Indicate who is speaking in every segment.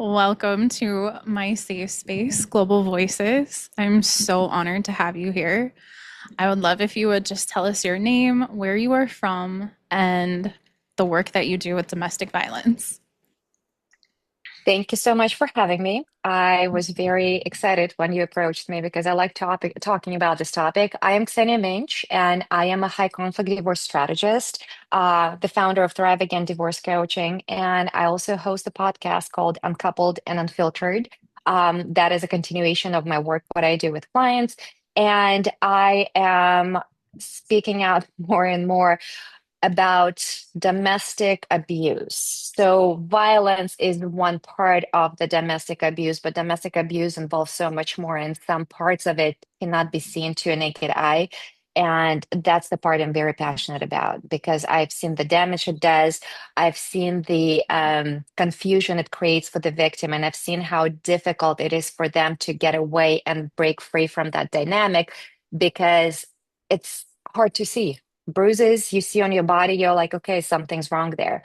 Speaker 1: Welcome to my safe space, Global Voices. I'm so honored to have you here. I would love if you would just tell us your name, where you are from, and the work that you do with domestic violence.
Speaker 2: Thank you so much for having me. I was very excited when you approached me because I like talking about this topic. I am Ksenia Muench, and I am a high conflict divorce strategist, the founder of Thrive Again Divorce Coaching, and I also host a podcast called Uncoupled and Unfiltered. That is a continuation of my work, what I do with clients, and I am speaking out more and more about domestic abuse. So, violence is one part of the domestic abuse, but domestic abuse involves so much more, and some parts of it cannot be seen to a naked eye. And that's the part I'm very passionate about because I've seen the damage it does. I've seen the confusion it creates for the victim, and I've seen how difficult it is for them to get away and break free from that dynamic because it's hard to see bruises you see on your body, you're like, okay, something's wrong there.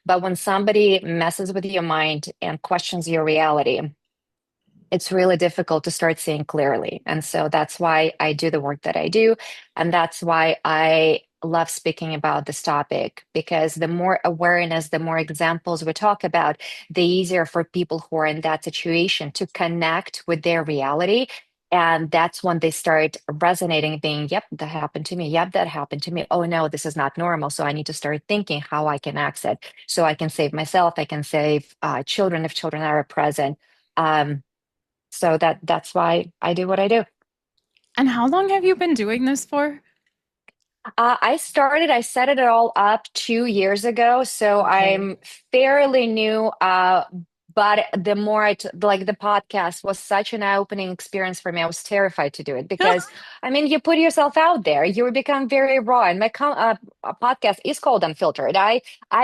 Speaker 2: But when somebody messes with your mind and questions your reality, it's really difficult to start seeing clearly. And so that's why I do the work that I do. And that's why I love speaking about this topic because the more awareness, the more examples we talk about, the easier for people who are in that situation to connect with their reality. And that's when they start resonating, being, yep, that happened to me. Yep, that happened to me. Oh no, this is not normal. So I need to start thinking how I can exit so I can save myself. I can save children if children are present. Um, so that's why I do what I do.
Speaker 1: And how long have you been doing this for?
Speaker 2: I set it all up 2 years ago, so
Speaker 1: Okay.
Speaker 2: I'm fairly new. But the more like the podcast was such an eye-opening experience for me. I was terrified to do it because, I mean, you put yourself out there, you become very raw. And podcast is called Unfiltered. I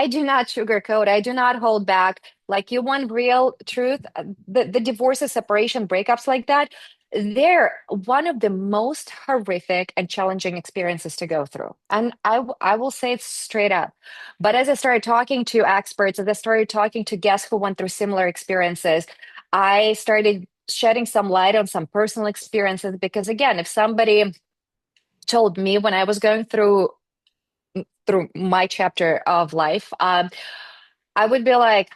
Speaker 2: do not sugarcoat. I do not hold back. Like you want real truth, the divorces, separation, breakups like that. They're one of the most horrific and challenging experiences to go through. And I will say it straight up. But as I started talking to experts, as I started talking to guests who went through similar experiences, I started shedding some light on some personal experiences. Because again, if somebody told me when I was going through my chapter of life, I would be like,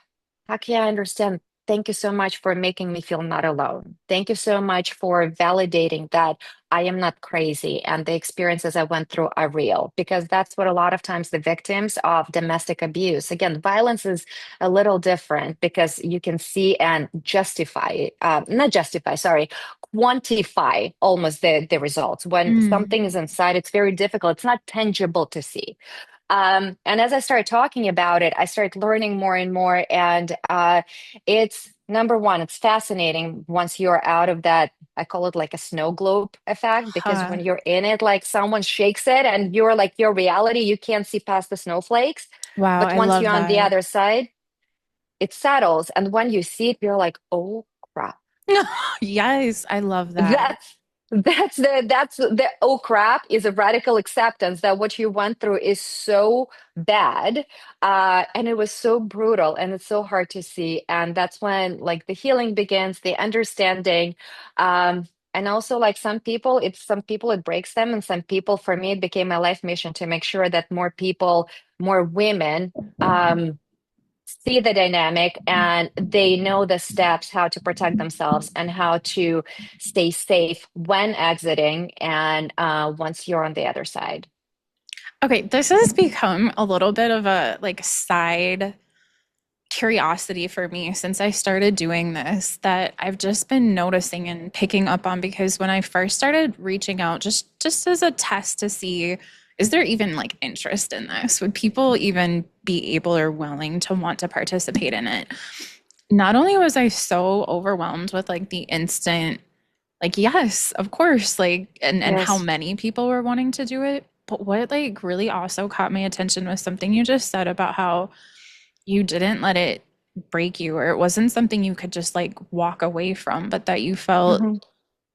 Speaker 2: okay, I understand. Thank you so much for making me feel not alone. Thank you so much for validating that I am not crazy and the experiences I went through are real. Because that's what a lot of times the victims of domestic abuse, again, violence is a little different because you can see and justify, not justify, sorry, quantify almost the results. When
Speaker 1: Mm.
Speaker 2: something is inside, it's very difficult. It's not tangible to see. And as I started talking about it, I started learning more and more. And it's number one, it's fascinating once you're out of that. I call it like a snow globe effect because
Speaker 1: Huh.
Speaker 2: when you're in it, like someone shakes it and you're like your reality, you can't see past the snowflakes.
Speaker 1: Wow,
Speaker 2: But
Speaker 1: I
Speaker 2: once
Speaker 1: love
Speaker 2: you're on the
Speaker 1: that.
Speaker 2: other side, it settles. And when you see it, you're like, oh crap.
Speaker 1: Yes, I love that.
Speaker 2: That's the oh crap is a radical acceptance that what you went through is so bad, and it was so brutal and it's so hard to see. And that's when like the healing begins, the understanding. And also like some people it breaks them, and some people, for me, it became my life mission to make sure that more people, more women, see the dynamic and they know the steps how to protect themselves and how to stay safe when exiting and once you're on the other side.
Speaker 1: Okay, this has become a little bit of a like side curiosity for me since I started doing this that I've just been noticing and picking up on because when I first started reaching out just as a test to see is there even like interest in this? Would people even be able or willing to want to participate in it? Not only was I so overwhelmed with like the instant like yes, of course, like and how
Speaker 2: Yes.
Speaker 1: many people were wanting to do it, but what like really also caught my attention was something you just said about how you didn't let it break you or it wasn't something you could just like walk away from, but that you felt
Speaker 2: Hmm.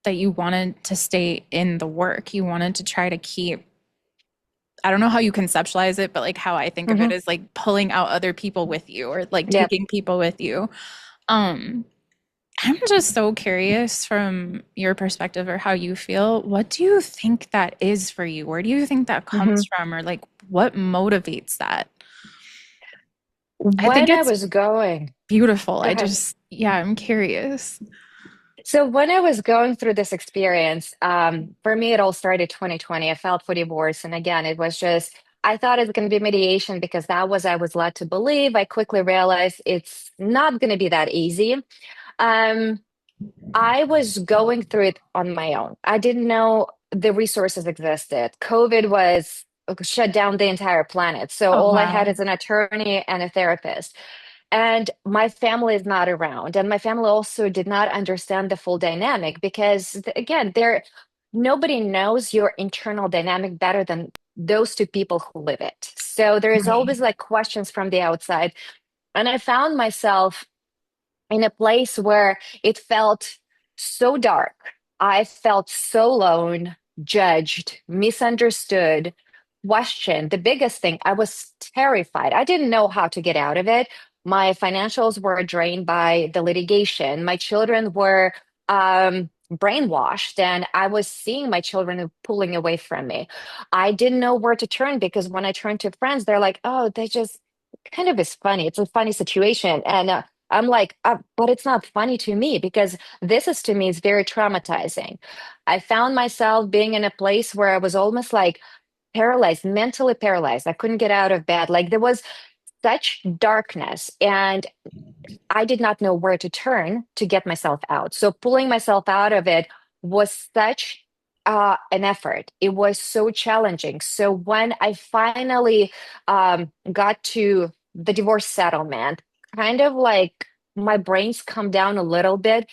Speaker 1: that you wanted to stay in the work. You wanted to try to keep, I don't know how you conceptualize it, but like how I think of it
Speaker 2: Hmm.
Speaker 1: is like pulling out other people with you or like
Speaker 2: Yep.
Speaker 1: taking people with you. Um, I'm just so curious from your perspective or how you feel. What do you think that is for you? Where do you think that
Speaker 2: Mhm.
Speaker 1: comes from, or like what motivates that? I think
Speaker 2: When I
Speaker 1: it's
Speaker 2: was going,
Speaker 1: beautiful.
Speaker 2: go ahead.
Speaker 1: Yeah, I'm curious.
Speaker 2: So when I was going through this experience, for me, it all started 2020. I filed for divorce, and again, it was just I thought it was going to be mediation because that was I was led to believe. I quickly realized it's not going to be that easy. Um, I was going through it on my own. I didn't know the resources existed. COVID was shut down the entire planet, so
Speaker 1: Oh,
Speaker 2: all I had
Speaker 1: wow.
Speaker 2: is an attorney and a therapist. And my family is not around. And my family also did not understand the full dynamic because, again, nobody knows your internal dynamic better than those two people who live it. So there is
Speaker 1: Right.
Speaker 2: always like questions from the outside. And I found myself in a place where it felt so dark. I felt so alone, judged, misunderstood, questioned. The biggest thing, I was terrified. I didn't know how to get out of it. My financials were drained by the litigation. My children were brainwashed, and I was seeing my children pulling away from me. I didn't know where to turn because when I turned to friends, they're like, oh, they just kind of is funny. It's a funny situation. And I'm like, but it's not funny to me because this is to me is very traumatizing. I found myself being in a place where I was almost like paralyzed, mentally paralyzed. I couldn't get out of bed. Like there was such darkness, and I did not know where to turn to get myself out. So pulling myself out of it was such an effort. It was so challenging. So when I finally got to the divorce settlement, kind of like my brains come down a little bit,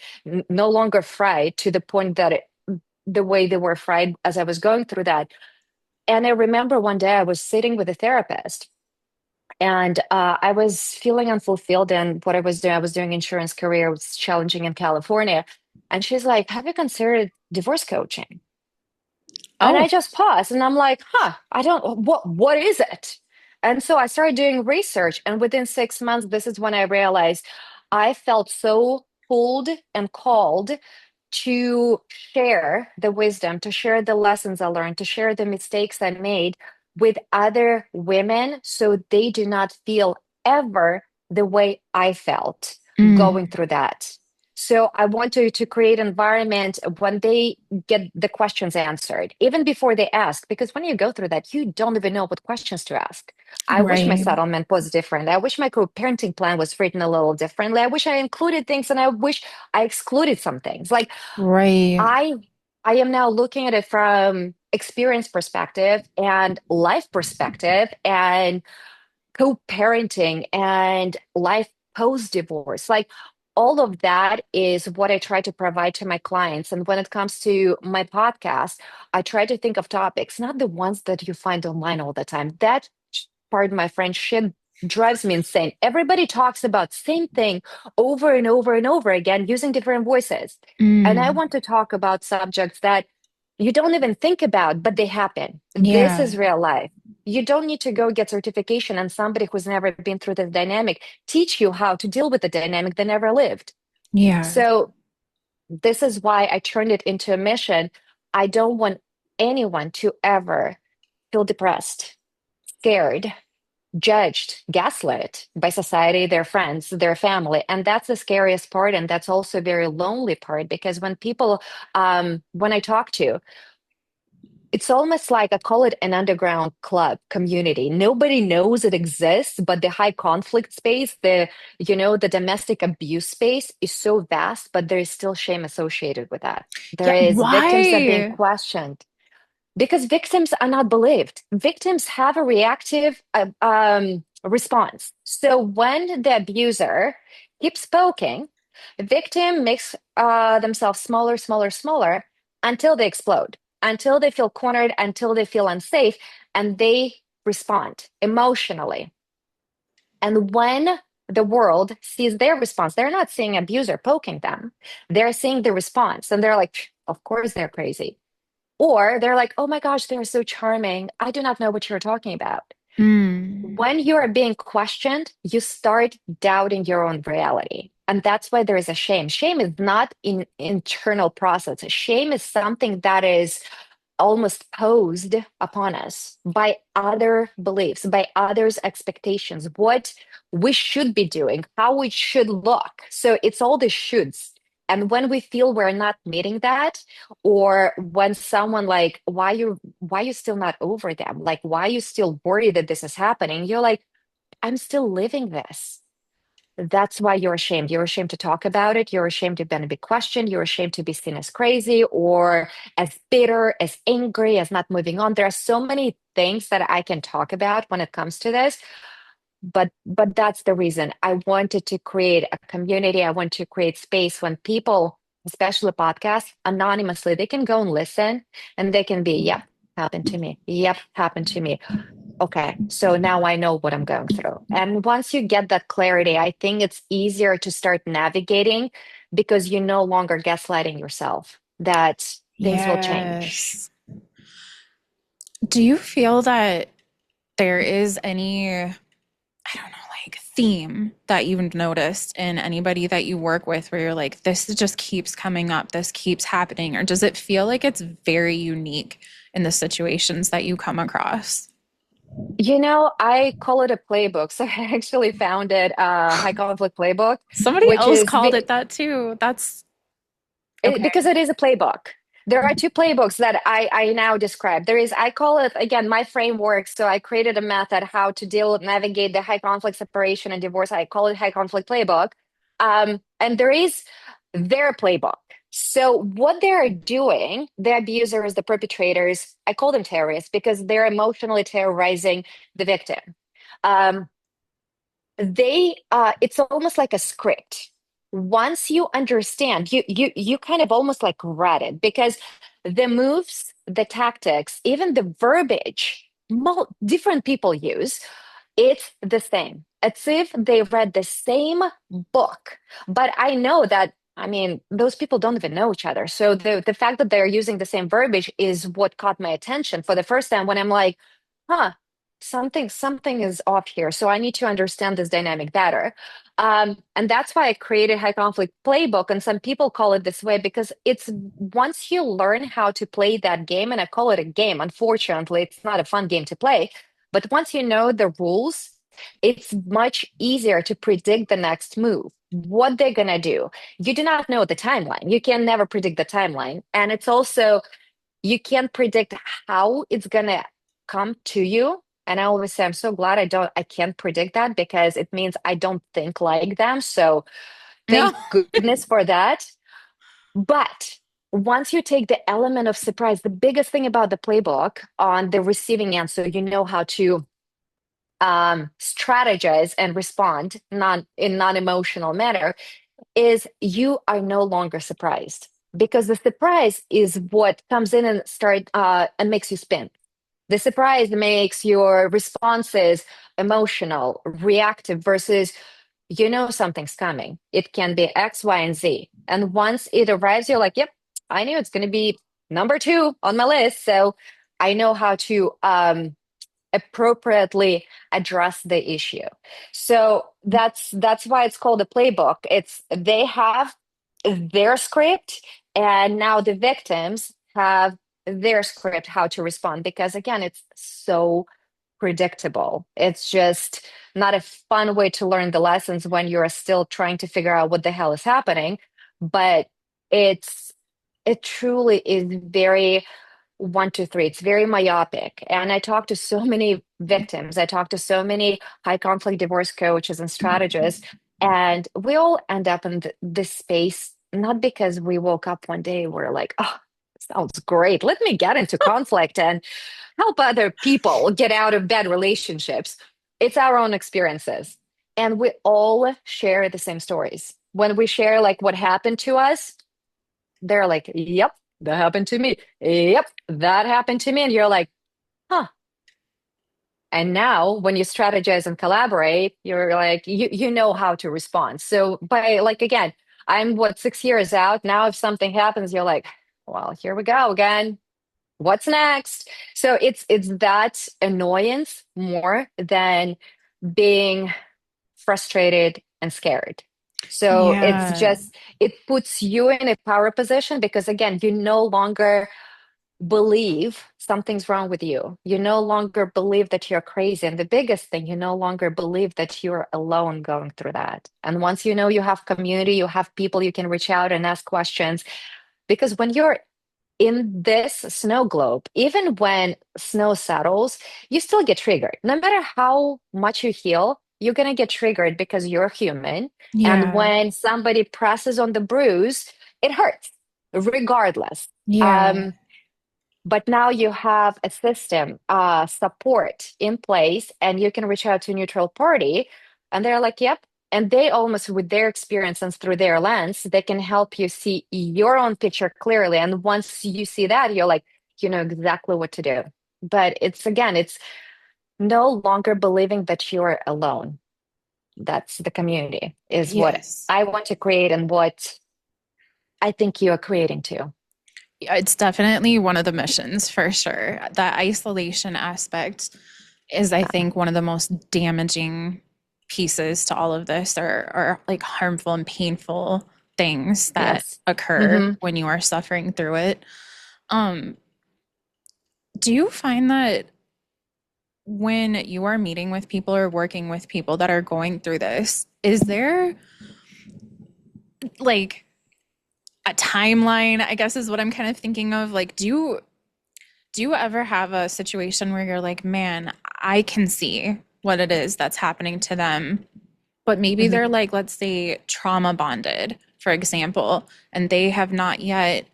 Speaker 2: no longer fried to the point that the way they were fried as I was going through that. And I remember one day I was sitting with a therapist and I was feeling unfulfilled in what I was doing. I was doing insurance career, it was challenging in California. And she's like, have you considered divorce coaching? And
Speaker 1: Oh,
Speaker 2: I just paused and I'm like, I don't, what is it? And so I started doing research. And within 6 months, this is when I realized I felt so pulled and called to share the wisdom, to share the lessons I learned, to share the mistakes I made with other women so they do not feel ever the way I felt going
Speaker 1: mm,
Speaker 2: through that. So I want to create an environment when they get the questions answered, even before they ask, because when you go through that, you don't even know what questions to ask. I wish my
Speaker 1: right,
Speaker 2: settlement was different. I wish my co-parenting plan was written a little differently. I wish I included things and I wish I excluded some things. Like
Speaker 1: right.
Speaker 2: I I am now looking at it from experience perspective and life perspective and co-parenting and life post-divorce. Like all of that is what I try to provide to my clients. And when it comes to my podcast, I try to think of topics, not the ones that you find online all the time. That, pardon my French, shit drives me insane. Everybody talks about same thing over and over and over again using different voices. And I
Speaker 1: Mm,
Speaker 2: want to talk about subjects that you don't even think about, but they happen. This
Speaker 1: yeah,
Speaker 2: is real life. You don't need to go get certification and somebody who's never been through the dynamic teach you how to deal with the dynamic they never lived.
Speaker 1: yeah.
Speaker 2: So this is why I turned it into a mission. I don't want anyone to ever feel depressed, scared, judged, gaslit by society, their friends, their family. And that's the scariest part. And that's also a very lonely part because when people, when I talk to, it's almost like I call it an underground club community. Nobody knows it exists, but the high conflict space, the domestic abuse space is so vast, but there is still shame associated with that. There
Speaker 1: Yeah,
Speaker 2: is victims that are being
Speaker 1: why?
Speaker 2: questioned because victims are not believed. Victims have a reactive response. So when the abuser keeps poking, the victim makes themselves smaller, smaller, smaller until they explode, until they feel cornered, until they feel unsafe, and they respond emotionally. And when the world sees their response, they're not seeing abuser poking them. They're seeing the response, and they're like, of course they're crazy. Or they're like, oh my gosh, they're so charming. I do not know what you're talking about.
Speaker 1: Mm,
Speaker 2: When you are being questioned, you start doubting your own reality. And that's why there is a shame. Shame is not an internal process. Shame is something that is almost posed upon us by other beliefs, by others' expectations, what we should be doing, how we should look. So it's all the shoulds. And when we feel we're not meeting that, or when someone like, why you still not over them? Like, why you still worried that this is happening? You're like, I'm still living this. That's why you're ashamed. You're ashamed to talk about it. You're ashamed to be questioned. You're ashamed to be seen as crazy or as bitter, as angry, as not moving on. There are so many things that I can talk about when it comes to this, but that's the reason I wanted to create a community. I want to create space when people, especially podcasts, anonymously, they can go and listen and they can be, yep, happened to me. Yep, happened to me. Okay, so now I know what I'm going through. And once you get that clarity, I think it's easier to start navigating because you're no longer gaslighting yourself that things will change.
Speaker 1: Yes. Do you feel that there is any, I don't know, like theme that you've noticed in anybody that you work with where you're like, this just keeps coming up, this keeps happening? Or does it feel like it's very unique in the situations that you come across?
Speaker 2: I call it a playbook. So I actually founded a High Conflict Playbook,
Speaker 1: Somebody
Speaker 2: which
Speaker 1: else
Speaker 2: is
Speaker 1: called it that too. That's
Speaker 2: because
Speaker 1: okay.
Speaker 2: it is a playbook. There are two playbooks that I now describe. There is, I call it again, my framework. So I created a method how to navigate the high conflict separation and divorce. I call it high conflict playbook. And there is their playbook. So what they're doing, the abusers, the perpetrators, I call them terrorists because they're emotionally terrorizing the victim. Um, it's almost like a script. Once you understand, you kind of almost like read it because the moves, the tactics, even the verbiage different people use, it's the same. It's if they read the same book. But I know that, I mean, those people don't even know each other. So the fact that they're using the same verbiage is what caught my attention for the first time when I'm like, huh, something is off here. So I need to understand this dynamic better. And that's why I created High Conflict Playbook. And some people call it this way because it's once you learn how to play that game, and I call it a game, unfortunately, it's not a fun game to play. But once you know the rules, it's much easier to predict the next move, what they're going to do. You do not know the timeline. You can never predict the timeline. And it's also, you can't predict how it's going to come to you. And I always say, I'm so glad I can't predict that because it means I don't think like them. So
Speaker 1: Yeah.
Speaker 2: thank goodness for that. But once you take the element of surprise, the biggest thing about the playbook on the receiving end, so you know how to strategize and respond in non-emotional manner, is you are no longer surprised because the surprise is what comes in and start and makes you spin. The surprise makes your responses emotional, reactive versus something's coming. It can be X, Y, and Z. And once it arrives, you're like, yep, I knew it's going to be number two on my list. So I know how to appropriately address the issue. So that's why it's called a playbook. It's they have their script, and now the victims have their script how to respond because again, it's so predictable. It's just not a fun way to learn the lessons when you're still trying to figure out what the hell is happening, but it's it truly is very 1, 2, 3. It's very myopic. And I talk to so many victims. I talk to so many high conflict divorce coaches and strategists. And we all end up in this space, not because we woke up one day, we're like, oh, sounds great. Let me get into conflict and help other people get out of bad relationships. It's our own experiences. And we all share the same stories. When we share like what happened to us, they're like, yep, that happened to me. Yep, that happened to me. And you're like, huh. And now when you strategize and collaborate, you're like, you know how to respond. So by like again, I'm 6 years out. Now if something happens, you're like, well, here we go again. What's next? So it's that annoyance more than being frustrated and scared. So it's
Speaker 1: Yeah.
Speaker 2: just, it puts you in a power position because, again, you no longer believe something's wrong with you. You no longer believe that you're crazy. And the biggest thing, you no longer believe that you're alone going through that. And once you know you have community, you have people you can reach out and ask questions. Because when you're in this snow globe, even when snow settles, you still get triggered. No matter how much you heal, you're going to get triggered because you're human. And
Speaker 1: Yeah.
Speaker 2: when somebody presses on the bruise, it hurts regardless.
Speaker 1: Yeah.
Speaker 2: Um, but now you have a system, support in place, and you can reach out to a neutral party, and they're like, yep. And they almost, with their experience and through their lens, they can help you see your own picture clearly. And once you see that, you're like, you know exactly what to do. But it's again, it's no longer believing that you're alone. That's the community, is what
Speaker 1: Yes.
Speaker 2: I want to create and what I think you are creating too.
Speaker 1: Yeah, it's definitely one of the missions for sure. That isolation aspect is, I
Speaker 2: Yeah.
Speaker 1: think, one of the most damaging pieces to all of this, or like harmful and painful things that
Speaker 2: Yes.
Speaker 1: occur
Speaker 2: Hmm.
Speaker 1: when you are suffering through it. Um, do you find that when you are meeting with people or working with people that are going through this, is there like a timeline, I guess is what I'm kind of thinking of. Like, do you ever have a situation where you're like, man, I can see what it is that's happening to them, but maybe
Speaker 2: Hmm.
Speaker 1: they're like, let's say, trauma bonded, for example, and they have not yet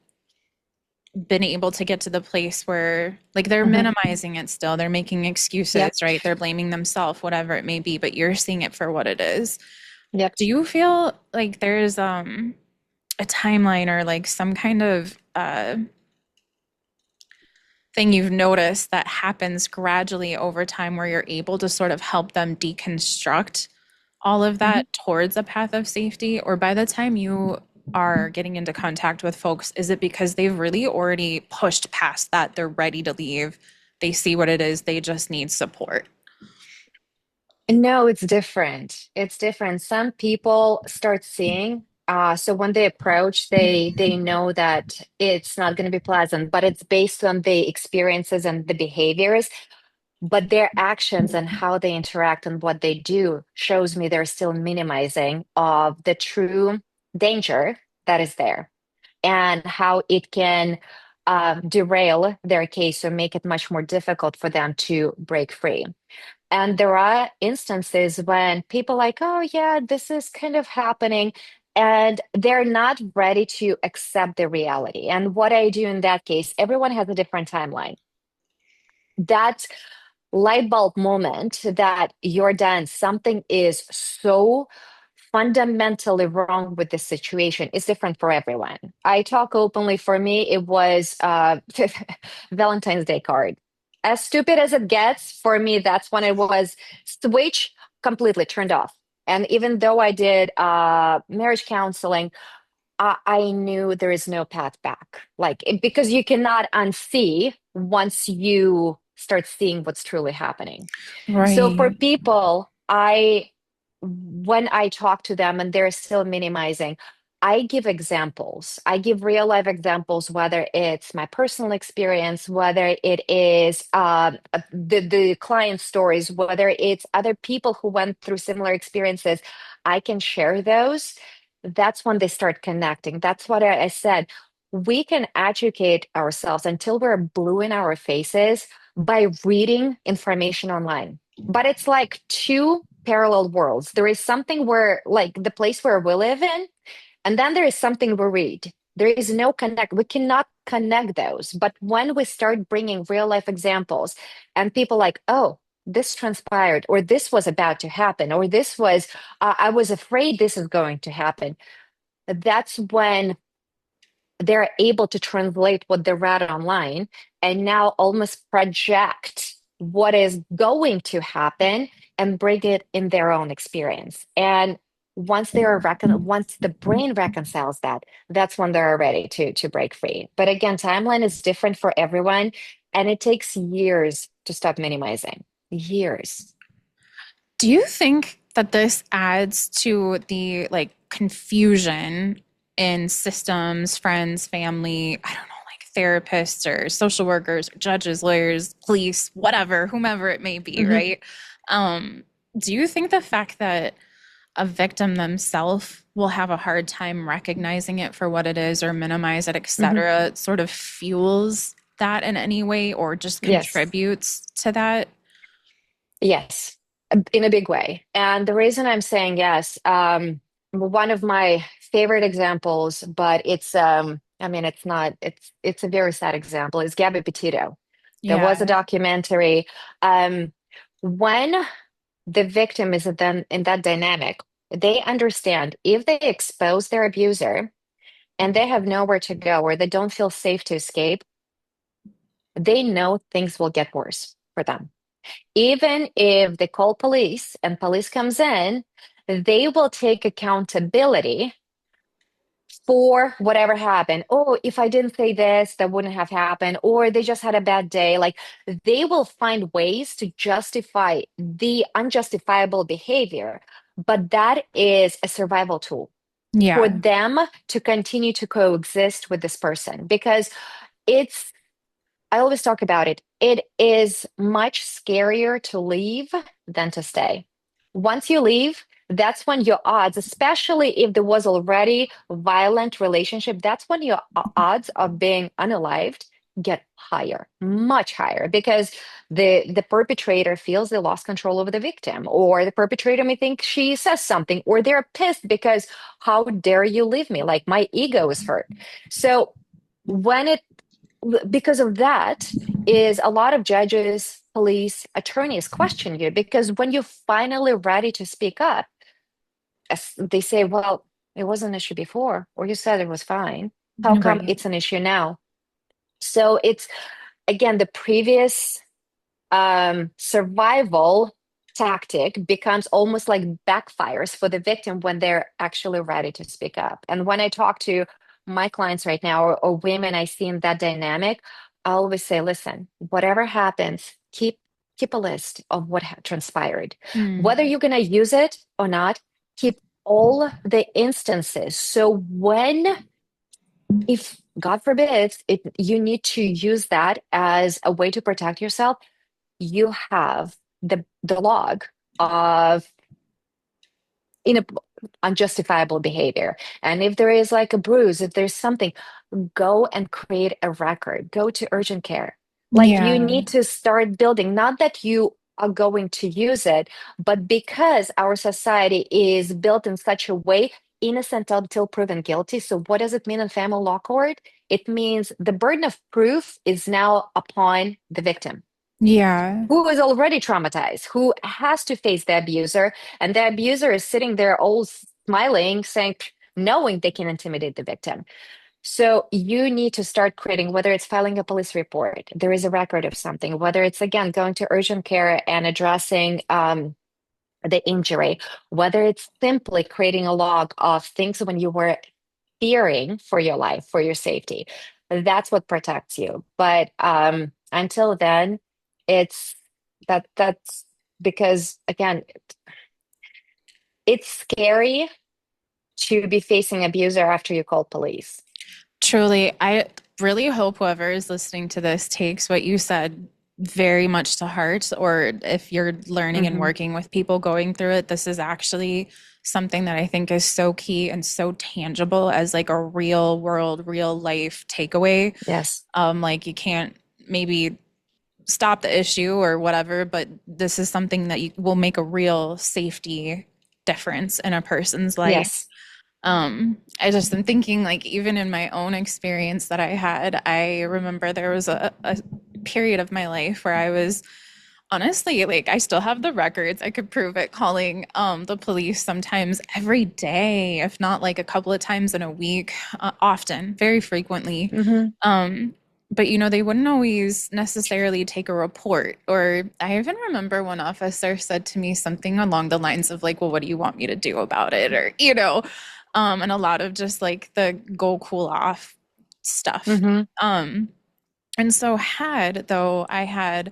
Speaker 1: been able to get to the place where like they're
Speaker 2: Hmm.
Speaker 1: minimizing it still. They're making
Speaker 2: Yep.
Speaker 1: excuses, right? They're blaming themselves, whatever it may be, but you're seeing it for what it is.
Speaker 2: Yep.
Speaker 1: Do you feel like there's a timeline or like some kind of thing you've noticed that happens gradually over time where you're able to sort of help them deconstruct all of
Speaker 2: Mhm.
Speaker 1: that towards a path of safety? Or by the time you are getting into contact with folks, is it because they've really already pushed past that? They're ready to leave. They see what it is. They just need support.
Speaker 2: No, it's different. It's different. Some people start seeing, so when they approach, they know that it's not going to be pleasant, but it's based on the experiences and the behaviors, but their actions and how they interact and what they do shows me they're still minimizing of the true danger that is there and how it can derail their case or make it much more difficult for them to break free. And there are instances when people like, oh yeah, this is kind of happening, and they're not ready to accept the reality. And what I do in that case, everyone has a different timeline. That light bulb moment that you're done, something is so fundamentally wrong with the situation is different for everyone. I talk openly. For me, it was Valentine's Day card. As stupid as it gets, for me, that's when it was switch completely turned off. And even though I did marriage counseling, I knew there is no path back. Because you cannot unsee once you start seeing what's truly happening. So for
Speaker 1: Right.
Speaker 2: people, when I talk to them and they're still minimizing, I give examples. I give real life examples, whether it's my personal experience, whether it is the client stories, whether it's other people who went through similar experiences. I can share those. That's when they start connecting. That's what I said. We can educate ourselves until we're blue in our faces by reading information online. But it's like two parallel worlds. There is something where, like the place where we live in, and then there is something we read. There is no connect. We cannot connect those. But when we start bringing real life examples and people like, oh, this transpired, or this was about to happen, or this was, I was afraid this is going to happen. That's when they're able to translate what they read online and now almost project what is going to happen and bring it in their own experience. And once the brain reconciles that, that's when they're ready to break free. But again, timeline is different for everyone, and it takes years to stop minimizing. Years.
Speaker 1: Do you think that this adds to the like confusion in systems, friends, family, I don't know, like therapists or social workers, or judges, lawyers, police, whatever, whomever it may be,
Speaker 2: Hmm.
Speaker 1: right? Um, do you think the fact that a victim themselves will have a hard time recognizing it for what it is or minimize it,
Speaker 2: Hmm.
Speaker 1: etc., sort of fuels that in any way or just
Speaker 2: Yes.
Speaker 1: contributes to that?
Speaker 2: Yes, in a big way. And the reason I'm saying yes, one of my favorite examples, but I mean, it's not, it's a very sad example, is Gabby Petito. There was a
Speaker 1: Yeah.
Speaker 2: documentary. Um, when the victim is then in that dynamic, they understand if they expose their abuser and they have nowhere to go or they don't feel safe to escape, they know things will get worse for them. Even if they call police and police comes in, they will take accountability for whatever happened. Oh, if I didn't say this, that wouldn't have happened. Or they just had a bad day. Like they will find ways to justify the unjustifiable behavior. But that is a survival tool for
Speaker 1: Yeah.
Speaker 2: them to continue to coexist with this person because it's I always talk about it. It is much scarier to leave than to stay. Once you leave, that's when your odds, especially if there was already a violent relationship, that's when your odds of being unalived get higher, much higher, because the perpetrator feels they lost control over the victim, or the perpetrator may think she says something, or they're pissed because how dare you leave me? Like my ego is hurt. So when it because of that is a lot of judges, police, attorneys question you because when you're finally ready to speak up, they say, well, it was an issue before, or you said it was fine. How come
Speaker 1: Right.
Speaker 2: it's an issue now? So it's again the previous survival tactic becomes almost like backfires for the victim when they're actually ready to speak up. And when I talk to my clients right now or women I see in that dynamic, I always say, listen, whatever happens, keep a list of what transpired. Whether
Speaker 1: Mm.
Speaker 2: you're going to use it or not, keep all the instances. So if God forbid, you need to use that as a way to protect yourself, you have the log of in a unjustifiable behavior. And if there is like a bruise, if there's something, go and create a record. Go to urgent care. Like you
Speaker 1: Yeah.
Speaker 2: need to start building, not that you are going to use it, but because our society is built in such a way, innocent until proven guilty. So what does it mean in family law court? It means the burden of proof is now upon the victim
Speaker 1: Yeah.
Speaker 2: who is already traumatized, who has to face the abuser, and the abuser is sitting there all smiling, saying, knowing they can intimidate the victim. So you need to start creating, whether it's filing a police report, there is a record of something, whether it's again going to urgent care and addressing the injury, whether it's simply creating a log of things when you were fearing for your life, for your safety. That's what protects you. But until then, it's that's because again, it's scary to be facing abuser after you call police.
Speaker 1: Truly, I really hope whoever is listening to this takes what you said very much to heart, or if you're learning and
Speaker 2: Hmm.
Speaker 1: working with people going through it, this is actually something that I think is so key and so tangible as like a real world, real life takeaway.
Speaker 2: Yes.
Speaker 1: Like you can't maybe stop the issue or whatever, but this is something that you will make a real safety difference in a person's life.
Speaker 2: Yes.
Speaker 1: I just am thinking, like, even in my own experience that I had, I remember there was a period of my life where I was honestly, like, I still have the records. I could prove it, calling the police sometimes every day, if not like a couple of times in a week, often, very frequently.
Speaker 2: Hmm.
Speaker 1: Um, but they wouldn't always necessarily take a report. Or I even remember one officer said to me something along the lines of like, "Well, what do you want me to do about it?" Or and a lot of just like the go cool off stuff.
Speaker 2: Hmm.
Speaker 1: Um, and so had though I had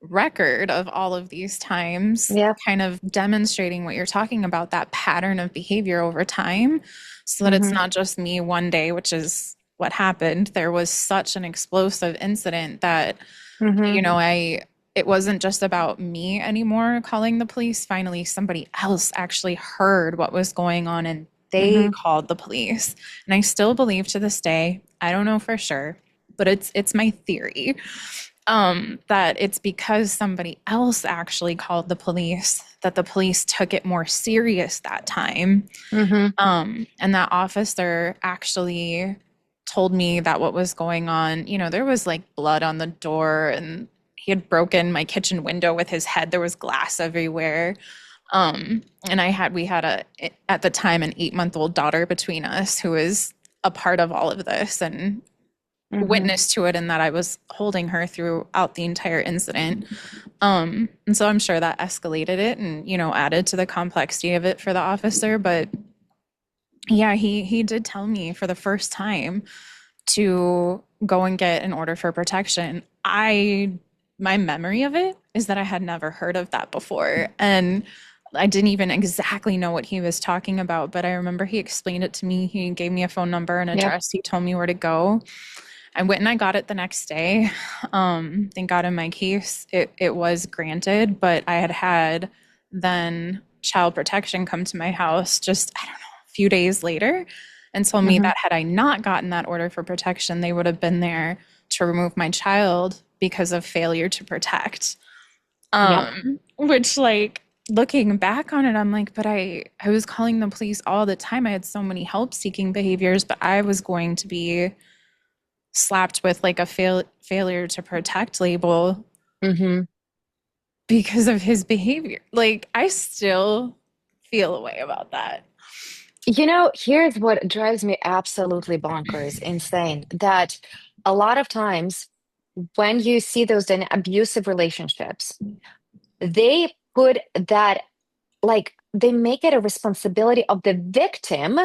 Speaker 1: record of all of these times,
Speaker 2: Yep.
Speaker 1: kind of demonstrating what you're talking about, that pattern of behavior over time, so that it's
Speaker 2: Mm-hmm.
Speaker 1: not just me one day, which is what happened. There was such an explosive incident that,
Speaker 2: Mm-hmm.
Speaker 1: you know, it wasn't just about me anymore calling the police. Finally, somebody else actually heard what was going on and they
Speaker 2: Mm-hmm.
Speaker 1: called the police. And I still believe to this day, I don't know for sure, but it's my theory, that it's because somebody else actually called the police that the police took it more serious that time.
Speaker 2: Mm-hmm.
Speaker 1: And that officer actually told me that what was going on, you know, there was like blood on the door and he had broken my kitchen window with his head. There was glass everywhere. And we had at the time, an 8-month-old daughter between us who was a part of all of this and
Speaker 2: Mm-hmm.
Speaker 1: witness to it, and that I was holding her throughout the entire incident. And so I'm sure that escalated it and, you know, added to the complexity of it for the officer. But yeah, he did tell me for the first time to go and get an order for protection. My memory of it is that I had never heard of that before. And I didn't even exactly know what he was talking about, but I remember he explained it to me. He gave me a phone number and
Speaker 2: Yep.
Speaker 1: address. He told me where to go. I went and I got it the next day. Thank God in my case, it was granted, but I had then child protection come to my house just, I don't know, a few days later and told me
Speaker 2: Mm-hmm.
Speaker 1: that had I not gotten that order for protection, they would have been there to remove my child because of failure to protect.
Speaker 2: Yep.
Speaker 1: Which, like, looking back on it, I'm like, but I was calling the police all the time. I had so many help seeking behaviors, but I was going to be slapped with like a failure to protect label
Speaker 2: Mm-hmm.
Speaker 1: because of his behavior. Like, I still feel a way about that.
Speaker 2: Here's what drives me absolutely bonkers, insane, that a lot of times when you see those abusive relationships, they put that, like, they make it a responsibility of the victim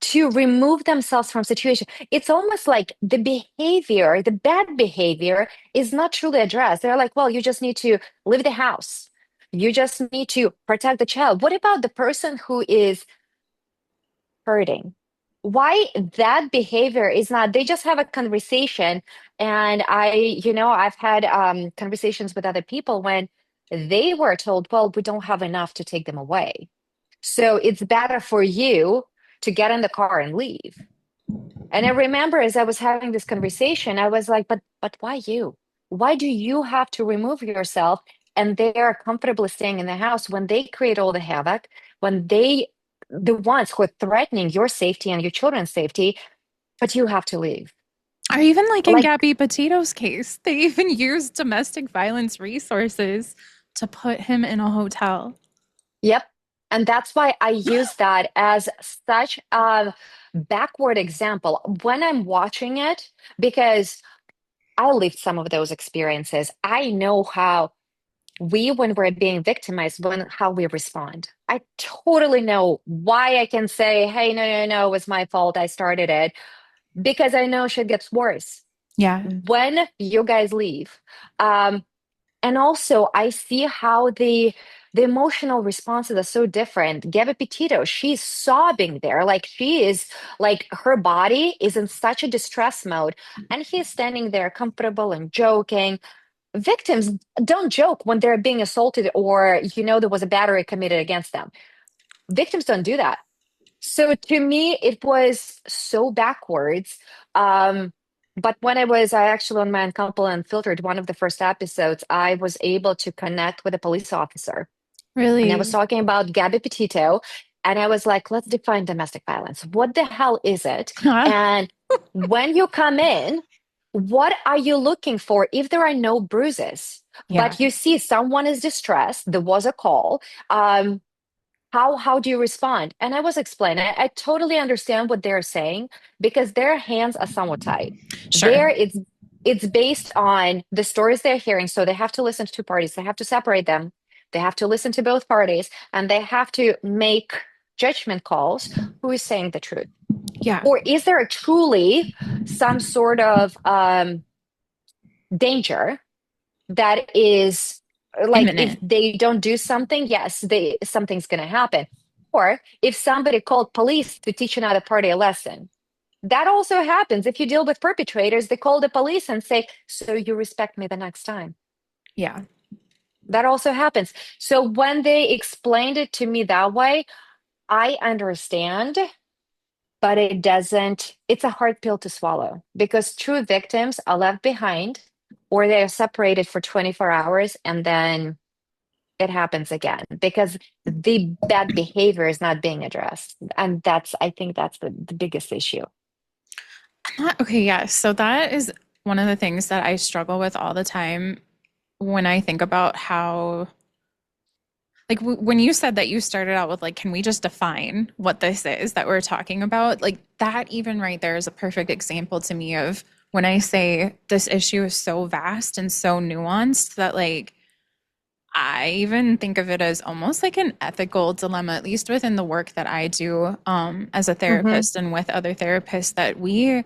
Speaker 2: to remove themselves from situation. It's almost like the behavior, the bad behavior is not truly addressed. They're like, well, you just need to leave the house. You just need to protect the child. What about the person who is hurting? Why that behavior is not, they just have a conversation. And I've had conversations with other people when they were told, well, we don't have enough to take them away. So it's better for you to get in the car and leave. And I remember as I was having this conversation, I was like, but why you? Why do you have to remove yourself? And they are comfortably staying in the house when they create all the havoc, when the ones who are threatening your safety and your children's safety, but you have to leave.
Speaker 1: Or even like in
Speaker 2: Like,
Speaker 1: Gabby Petito's case, they even used domestic violence resources to put him in a hotel.
Speaker 2: yep. And that's why I use that as such a backward example when I'm watching it, because I lived some of those experiences. I know how when we're being victimized, how we respond. I totally know why I can say, hey, no, no, no, it was my fault. I started it because I know shit gets worse
Speaker 1: Yeah.
Speaker 2: when you guys leave. Um, and also, I see how the emotional responses are so different. Gabby Petito, she's sobbing there, like she is, like her body is in such a distress mode, and he's standing there comfortable and joking. Victims don't joke when they're being assaulted or there was a battery committed against them. Victims don't do that. So to me, it was so backwards. Um, but when I actually on my Uncoupled and Unfiltered, one of the first episodes, I was able to connect with a police officer. And I was
Speaker 1: Really?
Speaker 2: talking about Gabby Petito. And I was like, let's define domestic violence. What the hell is it?
Speaker 1: Huh?
Speaker 2: And when you come in, what are you looking for if there are no bruises?
Speaker 1: Yeah.
Speaker 2: But you see someone is distressed, there was a call. Um, how do you respond? And I was explaining, I totally understand what they're saying because their hands are somewhat tied.
Speaker 1: Sure.
Speaker 2: There, it's based on the stories they're hearing. So they have to listen to two parties. They have to separate them. They have to listen to both parties, and they have to make judgment calls. Who is saying the truth?
Speaker 1: Yeah.
Speaker 2: Or is there truly some sort of danger? that is like if
Speaker 1: Imminent.
Speaker 2: they don't do something, yes, they something's going to happen. Or if somebody called police to teach another party a lesson, that also happens. If you deal with perpetrators, they call the police and say, "So you respect me the next time."
Speaker 1: Yeah.
Speaker 2: That also happens. So when they explained it to me that way, I understand, but it doesn't, it's a hard pill to swallow because true victims are left behind or they are separated for 24 hours and then it happens again because the bad behavior is not being addressed. And I think that's the biggest issue.
Speaker 1: Okay, yeah. So that is one of the things that I struggle with all the time when I think about how, like, when you said that you started out with, like, can we just define what this is that we're talking about? Like, that even right there is a perfect example to me of when I say this issue is so vast and so nuanced that, like, I even think of it as almost like an ethical dilemma, at least within the work that I do as a
Speaker 2: Hmm.
Speaker 1: therapist and with other therapists, that we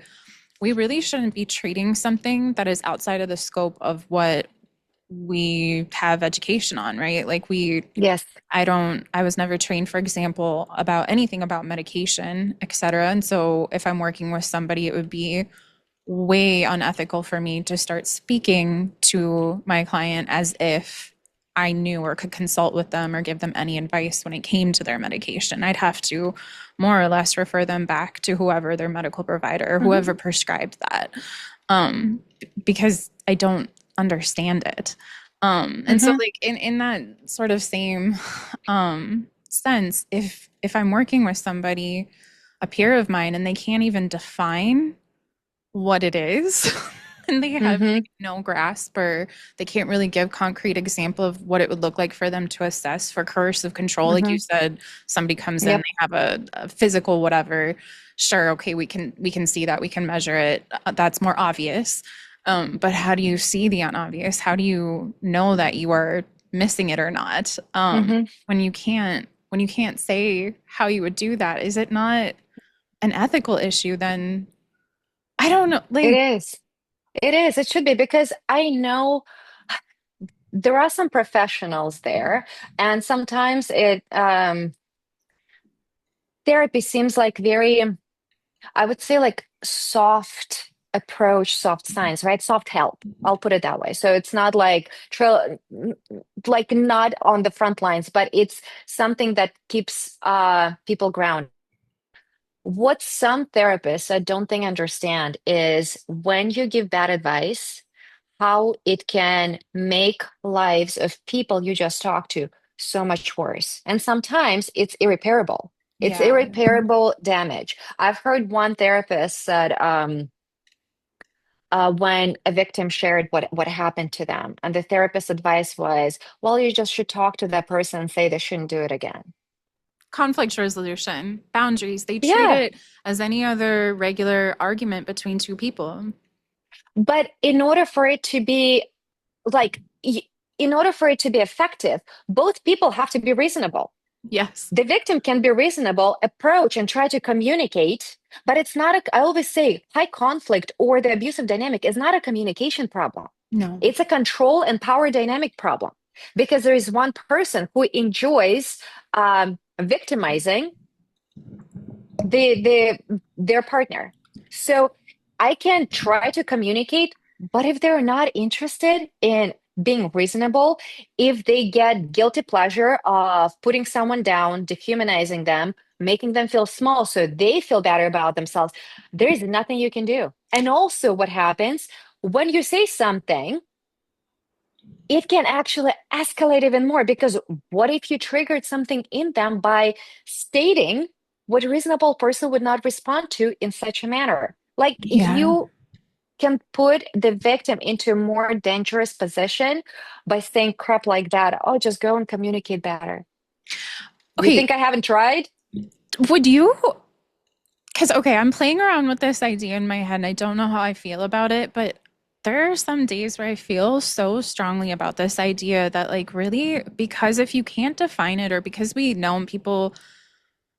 Speaker 1: really shouldn't be treating something that is outside of the scope of what we have education on, right? Like
Speaker 2: Yes.
Speaker 1: I was never trained, for example, about anything about medication, et cetera. And so if I'm working with somebody, it would be way unethical for me to start speaking to my client as if I knew or could consult with them or give them any advice when it came to their medication. I'd have to more or less refer them back to whoever their medical provider or
Speaker 2: Hmm.
Speaker 1: whoever prescribed that, because I don't understand it. And so
Speaker 2: Hmm.
Speaker 1: like in that sort of same sense, if I'm working with somebody, a peer of mine, and they can't even define what it is and they have
Speaker 2: Hmm.
Speaker 1: like no grasp or they can't really give concrete example of what it would look like for them to assess for coercive control, like you
Speaker 2: Hmm.
Speaker 1: said, somebody comes in,
Speaker 2: Yep.
Speaker 1: they have a physical whatever, sure, okay, we can see that, we can measure it, that's more obvious. But how do you see the unobvious? How do you know that you are missing it or not,
Speaker 2: Hmm.
Speaker 1: when you can't say how you would do that? Is it not an ethical issue then? I don't know.
Speaker 2: It
Speaker 1: Like,
Speaker 2: is. It is. It should be because I know there are some professionals there, and sometimes it therapy seems like very, I would say, like soft approach, soft science, right? Soft help. I'll put it that way. So it's not like like not on the front lines, but it's something that keeps people grounded. What some therapists I don't think understand is when you give bad advice, how it can make lives of people you just talked to so much worse. And sometimes it's irreparable. It's
Speaker 1: yeah,
Speaker 2: irreparable damage. I've heard one therapist said when a victim shared what happened to them, and the therapist's advice was, well, you just should talk to that person and say they shouldn't do it again.
Speaker 1: conflict resolution, boundaries, they treat
Speaker 2: Yeah,
Speaker 1: it as any other regular argument between two people.
Speaker 2: but in order for it to be like, in order for it to be effective, both people have to be reasonable.
Speaker 1: Yes.
Speaker 2: The victim can be reasonable, approach and try to communicate, but it's not I always say high conflict or the abusive dynamic is not a communication problem.
Speaker 1: No.
Speaker 2: It's a control and power dynamic problem because there is one person who enjoys victimizing their partner. So I can try to communicate, but if they're not interested in being reasonable, if they get guilty pleasure of putting someone down, dehumanizing them, making them feel small so they feel better about themselves, there is nothing you can do. And also what happens when you say something, it can actually escalate even more because what if you triggered something in them by stating what a reasonable person would not respond to in such a manner? Like
Speaker 1: Yeah.
Speaker 2: you can put the victim into a more dangerous position by saying crap like that. Oh, just go and communicate better. You
Speaker 1: Okay,
Speaker 2: think I haven't tried?
Speaker 1: would you? Because, okay, I'm playing around with this idea in my head and I don't know how I feel about it, but there are some days where I feel so strongly about this idea that, like, really, because if you can't define it or because we know people,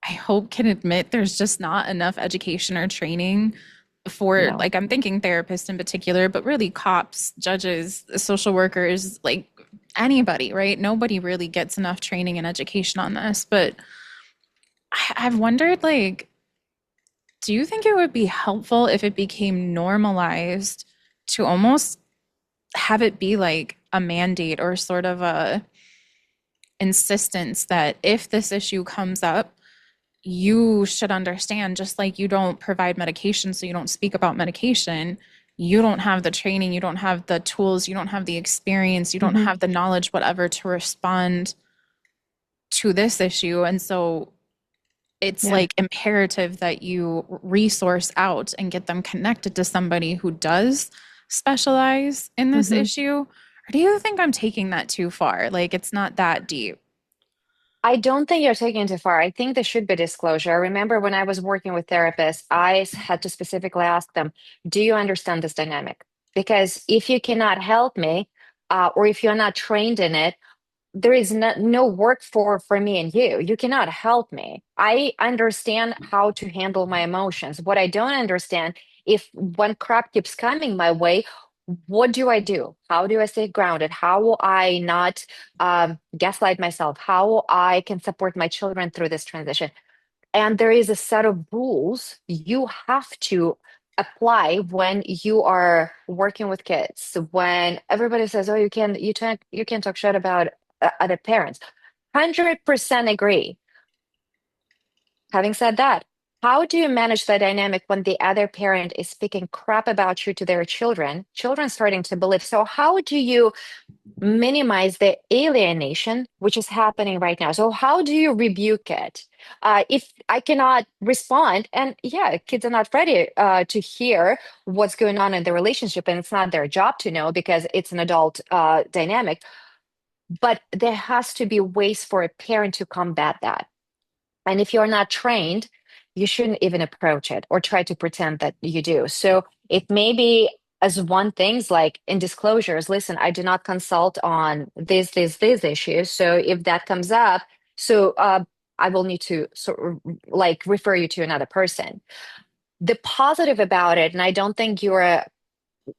Speaker 1: I hope, can admit there's just not enough education or training for
Speaker 2: No.
Speaker 1: like I'm thinking therapists in particular, but really cops, judges, social workers, like anybody, right? Nobody really gets enough training and education on this. But I've wondered, like, do you think it would be helpful if it became normalized to almost have it be like a mandate or sort of a insistence that if this issue comes up, you should understand, just like you don't provide medication, so you don't speak about medication, you don't have the training, you don't have the tools, you don't have the experience, you don't
Speaker 2: Hmm.
Speaker 1: have the knowledge, whatever, to respond to this issue. And so it's
Speaker 2: Yeah.
Speaker 1: like imperative that you resource out and get them connected to somebody who does specialize in this
Speaker 2: Hmm.
Speaker 1: issue. Or do you think I'm taking that too far? Like it's not that deep.
Speaker 2: I don't think you're taking it too far. I think there should be disclosure. I remember when I was working with therapists, had to specifically ask them, do you understand this dynamic? Because if you cannot help me, or if you're not trained in it, there is no work for me and you. You cannot help me. I understand how to handle my emotions. What I don't understand, if when crap keeps coming my way, what do I do? How do I stay grounded? How will I not gaslight myself? How I can support my children through this transition? And there is a set of rules you have to apply when you are working with kids. When everybody says, "Oh, you can't talk shit about other parents." 100% agree. Having said that, how do you manage the dynamic when the other parent is speaking crap about you to their children? Children starting to believe. So how do you minimize the alienation which is happening right now? So how do you rebuke it? If I cannot respond, and yeah, kids are not ready to hear what's going on in the relationship, and it's not their job to know because it's an adult dynamic. But there has to be ways for a parent to combat that. And if you're not trained, you shouldn't even approach it or try to pretend that you do. So it may be as one things like in disclosures, listen, I do not consult on these issues. So if that comes up, so I will need to sort of like refer you to another person. The positive about it, and I don't think you're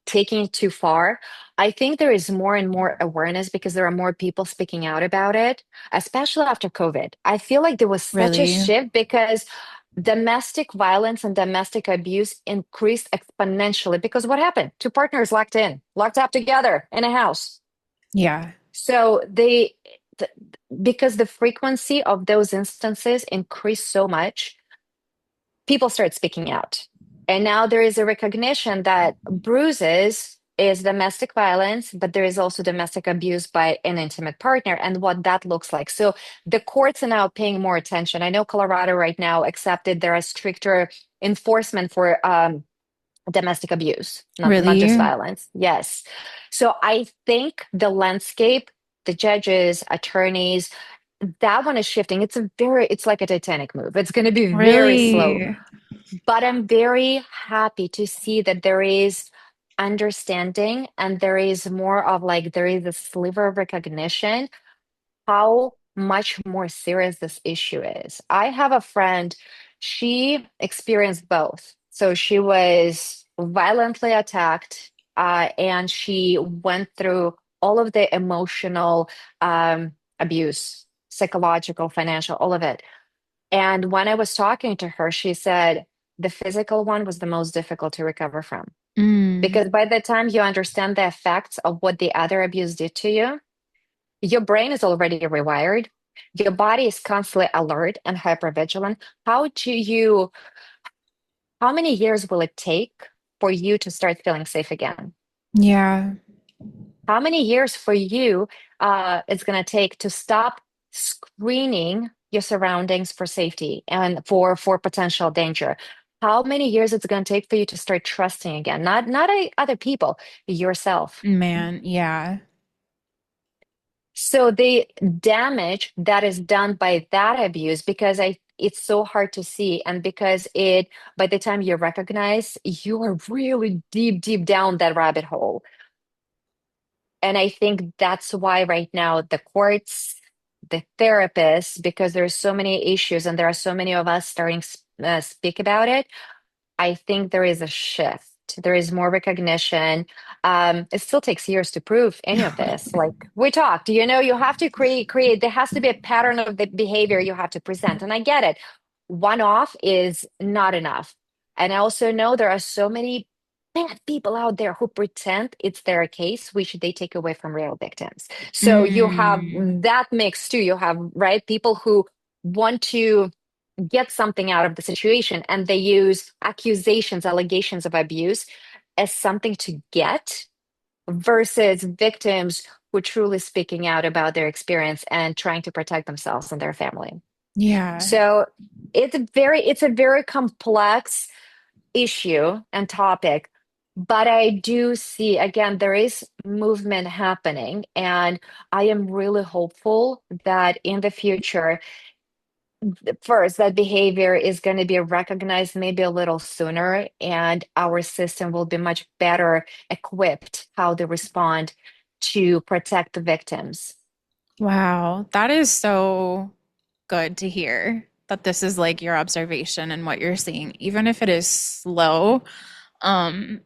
Speaker 2: taking it too far. I think there is more and more awareness because there are more people speaking out about it, especially after COVID. I feel like there was such a
Speaker 1: Really?
Speaker 2: shift because domestic violence and domestic abuse increased exponentially because what happened? Two partners locked up together in a house.
Speaker 1: Yeah.
Speaker 2: So th- because the frequency of those instances increased so much, people start speaking out. And now there is a recognition that bruises is domestic violence, but there is also domestic abuse by an intimate partner and what that looks like. So the courts are now paying more attention. I know Colorado right now accepted there are stricter enforcement for domestic abuse, not just
Speaker 1: Really?
Speaker 2: violence. Yes. So I think the landscape, the judges, attorneys, that one is shifting. It's like a Titanic move. It's going to be very slow,
Speaker 1: Really?
Speaker 2: but I'm very happy to see that there is understanding and there is more of like, there is a sliver of recognition how much more serious this issue is. I have a friend, she experienced both. So she was violently attacked, and she went through all of the emotional abuse, psychological, financial, all of it. And when I was talking to her, she said the physical one was the most difficult to recover from.
Speaker 1: Mm.
Speaker 2: Because by the time you understand the effects of what the other abuse did to you, your brain is already rewired. Your body is constantly alert and hypervigilant. How many years will it take for you to start feeling safe again?
Speaker 1: Yeah.
Speaker 2: How many years for you it's going to take to stop screening your surroundings for safety and for potential danger? How many years it's going to take for you to start trusting again? Not other people, yourself.
Speaker 1: Man, yeah.
Speaker 2: So the damage that is done by that abuse, because it's so hard to see, and because by the time you recognize, you are really deep down that rabbit hole. And I think that's why right now the courts, the therapists, because there's so many issues and there are so many of us starting speak about it, I think there is a shift. There is more recognition. It still takes years to prove any of this. Like we talked, you have to create, there has to be a pattern of the behavior you have to present. And I get it. One off is not enough. And I also know there are so many bad people out there who pretend it's their case, which they take away from real victims. So you have
Speaker 1: Mm,
Speaker 2: that mix too. You have, right, people who want to get something out of the situation and they use accusations, allegations of abuse as something to get versus victims who are truly speaking out about their experience and trying to protect themselves and their family.
Speaker 1: yeah.
Speaker 2: So it's a very complex issue and topic, but I do see again there is movement happening, and I am really hopeful that in the future, first, that behavior is going to be recognized maybe a little sooner, and our system will be much better equipped how to respond to protect the victims.
Speaker 1: Wow. That is so good to hear that this is like your observation and what you're seeing, even if it is slow, um,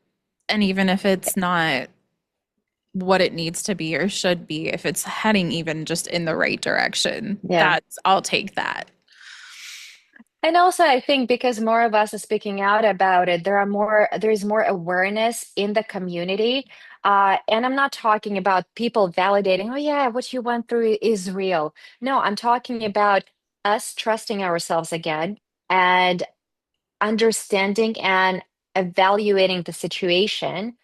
Speaker 1: and even if it's not what it needs to be or should be, if it's heading even just in the right direction,
Speaker 2: Yeah.
Speaker 1: that's I'll take that.
Speaker 2: And also, I think because more of us are speaking out about it, there is more awareness in the community. And I'm not talking about people validating, oh, yeah, what you went through is real. No, I'm talking about us trusting ourselves again and understanding and evaluating the situation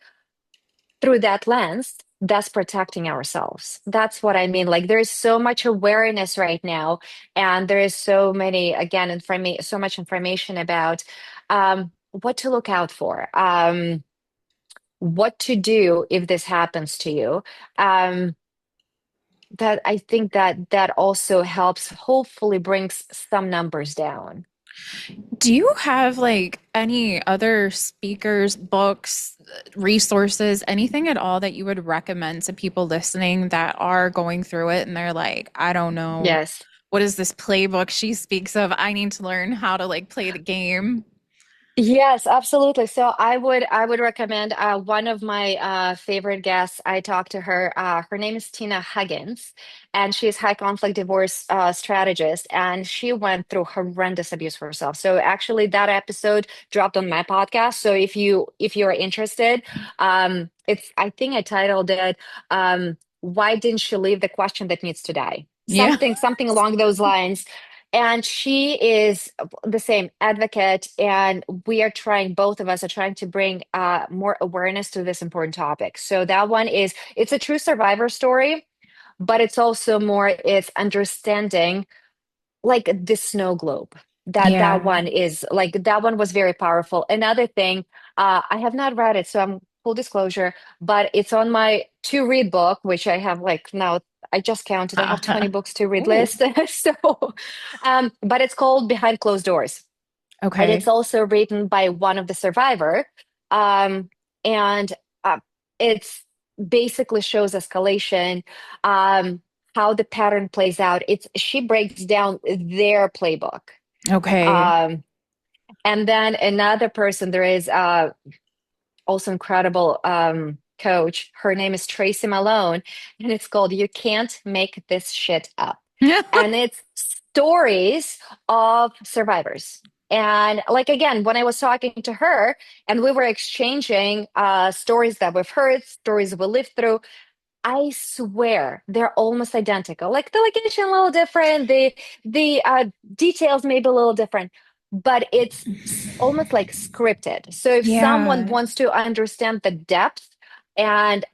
Speaker 2: through that lens, thus protecting ourselves. That's what I mean. Like there's so much awareness right now, and there is so many, again, so much information about what to look out for, what to do if this happens to you. Um, that I think that also helps, hopefully brings some numbers down.
Speaker 1: Do you have like any other speakers, books, resources, anything at all that you would recommend to people listening that are going through it and they're like, I don't know,
Speaker 2: Yes.
Speaker 1: what is this playbook she speaks of? I need to learn how to like play the game.
Speaker 2: Yes, absolutely. So I would recommend one of my favorite guests. I talked to her. Her name is Tina Huggins, and she's high conflict divorce strategist. And she went through horrendous abuse for herself. So actually, that episode dropped on my podcast. So if you are interested, it's I think I titled it "Why Didn't She Leave the Question That Needs to Die?"
Speaker 1: Yeah.
Speaker 2: Something along those lines. And she is the same advocate, and we are trying, both of us are trying to bring more awareness to this important topic. So that one it's a true survivor story, but it's understanding like the snow globe. That
Speaker 1: Yeah.
Speaker 2: one is like that one was very powerful. Another thing, I have not read it, so I'm full disclosure, but it's on my to read book, which I have like now. I just counted. I have 20 books to read
Speaker 1: Ooh.
Speaker 2: list. So, but it's called Behind Closed Doors, and it's
Speaker 1: Okay.
Speaker 2: also written by one of the survivor, um, and it's basically shows escalation, um, how the pattern plays out. It's She breaks down their playbook.
Speaker 1: Okay.
Speaker 2: Um, and then another person, there is also incredible coach. Her name is Tracy Malone, and it's called "You Can't Make This Shit Up," and it's stories of survivors. And like again, when I was talking to her, and we were exchanging stories that we've heard, stories we lived through, I swear they're almost identical. Like the location a little different, the details maybe a little different, but it's almost like scripted. So if someone
Speaker 1: Yeah.
Speaker 2: wants to understand the depth and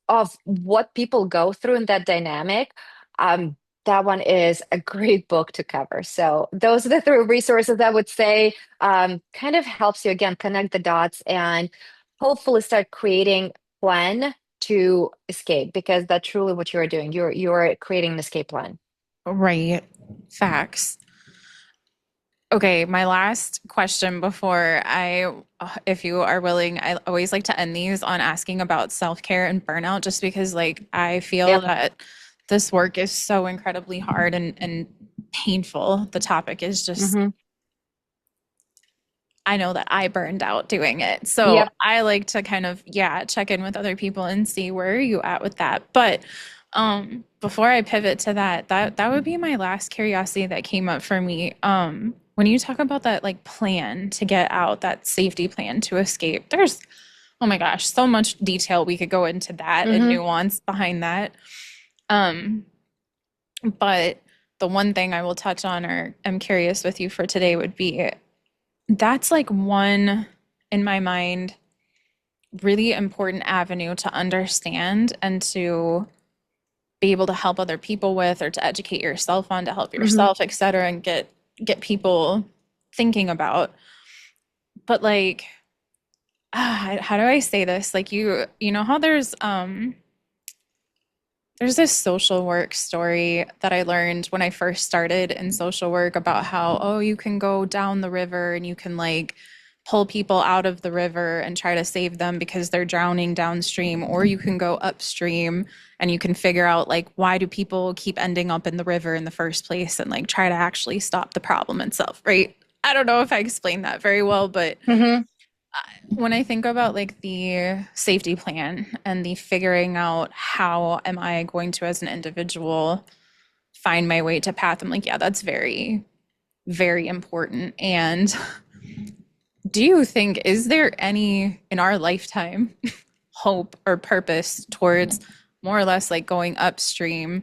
Speaker 2: of what people go through in that dynamic, um, that one is a great book to cover. So those are the three resources I would say, kind of helps you again connect the dots and hopefully start creating plan to escape, because that's truly what you're doing. You're creating an escape plan.
Speaker 1: Right. Facts. Okay, my last question before if you are willing, I always like to end these on asking about self-care and burnout, just because like I feel
Speaker 2: Yep.
Speaker 1: that this work is so incredibly hard and painful. The topic is just
Speaker 2: Hmm.
Speaker 1: I know that I burned out doing it. So
Speaker 2: Yep.
Speaker 1: I like to kind of, yeah, check in with other people and see where are you at with that. But before I pivot to that, that would be my last curiosity that came up for me. When you talk about that like plan to get out, that safety plan to escape, there's oh my gosh, so much detail we could go into that and
Speaker 2: Hmm.
Speaker 1: nuance behind that. Um, but the one thing I will touch on or I'm curious with you for today would be that's like one in my mind really important avenue to understand and to be able to help other people with or to educate yourself on to help
Speaker 2: Hmm.
Speaker 1: yourself, et cetera, and get people thinking about. But like how do I say this? Like you know how there's this social work story that I learned when I first started in social work about how, oh, you can go down the river and you can like pull people out of the river and try to save them because they're drowning downstream, or you can go upstream and you can figure out like why do people keep ending up in the river in the first place and like try to actually stop the problem itself, right? I don't know if I explained that very well, but
Speaker 2: Hmm.
Speaker 1: when I think about like the safety plan and the figuring out how am I going to, as an individual, find my way to path, I'm like, yeah, that's very, very important. And do you think, is there any in our lifetime hope or purpose towards more or less like going upstream?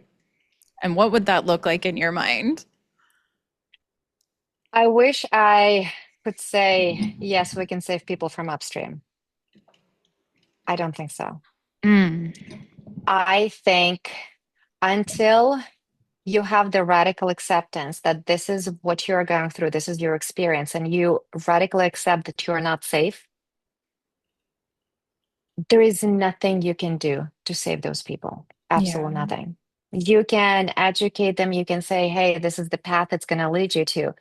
Speaker 1: And what would that look like in your mind?
Speaker 2: I wish I could say, yes, we can save people from upstream. I don't think so.
Speaker 1: Mm,
Speaker 2: I think until you have the radical acceptance that this is what you're going through, this is your experience, and you radically accept that you're not safe, there is nothing you can do to save those people.
Speaker 1: yeah,
Speaker 2: Absolutely nothing. You can educate them, you can say, hey, this is the path it's going to lead you to.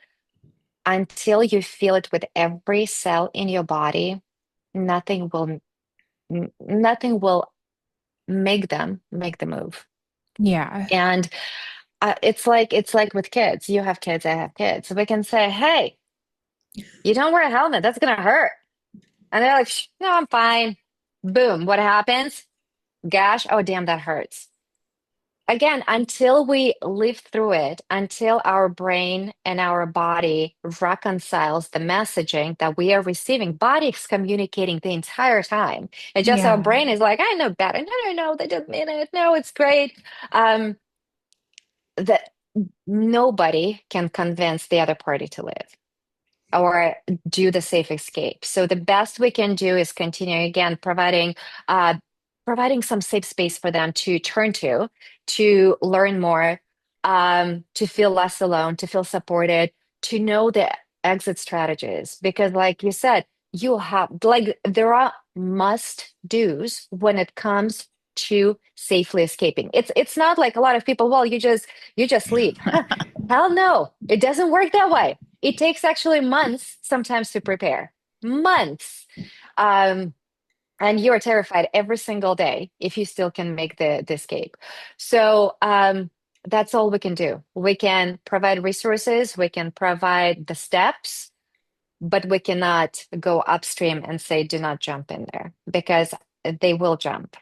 Speaker 2: Until you feel it with every cell in your body, nothing will nothing will make them make the move.
Speaker 1: yeah,
Speaker 2: And it's like with kids. You have kids, I have kids. We can say, hey, you don't wear a helmet, that's gonna hurt. And they're like, no, I'm fine. Boom. What happens? Gosh, oh damn, that hurts. Again, until we live through it, until our brain and our body reconciles the messaging that we are receiving, body is communicating the entire time. And just our
Speaker 1: yeah,
Speaker 2: brain is like, I know better. No, no, no, they didn't mean it. No, it's great. Um, that nobody can convince the other party to live or do the safe escape. So the best we can do is continue again uh, providing some safe space for them to turn to learn more, to feel less alone, to feel supported, to know the exit strategies. Because, like you said, you have like there are must do's when it comes to safely escaping. It's not like a lot of people. Well, you just leave. Hell no, it doesn't work that way. It takes actually months sometimes to prepare. Months. Um, and you're terrified every single day if you still can make the escape. So that's all we can do. We can provide resources, we can provide the steps, but we cannot go upstream and say, do not jump in there because they will jump.